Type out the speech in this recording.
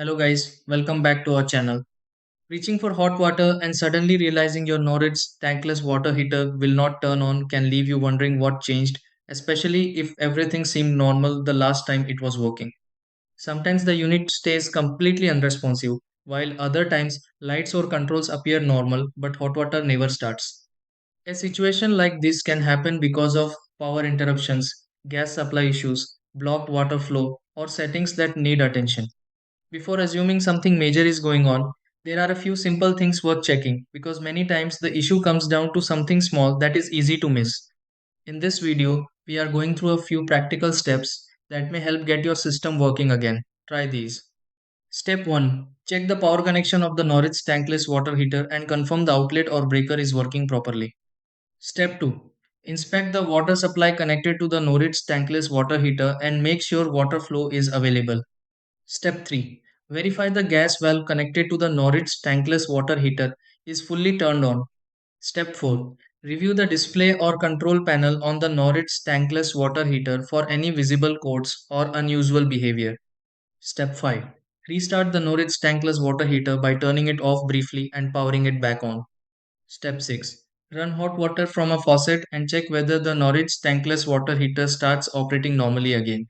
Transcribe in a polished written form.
Hello guys, welcome back to our channel. Reaching for hot water and suddenly realizing your Noritz tankless water heater will not turn on can leave you wondering what changed, especially if everything seemed normal the last time it was working. Sometimes the unit stays completely unresponsive, while other times lights or controls appear normal but hot water never starts. A situation like this can happen because of power interruptions, gas supply issues, blocked water flow, or settings that need attention. Before assuming something major is going on, there are a few simple things worth checking because many times the issue comes down to something small that is easy to miss. In this video, we are going through a few practical steps that may help get your system working again. Try these. Step 1. Check the power connection of the Noritz tankless water heater and confirm the outlet or breaker is working properly. Step 2. Inspect the water supply connected to the Noritz tankless water heater and make sure water flow is available. Step 3. Verify the gas valve connected to the Noritz tankless water heater is fully turned on. Step 4. Review the display or control panel on the Noritz tankless water heater for any visible codes or unusual behavior. Step 5. Restart the Noritz tankless water heater by turning it off briefly and powering it back on. Step 6. Run hot water from a faucet and check whether the Noritz tankless water heater starts operating normally again.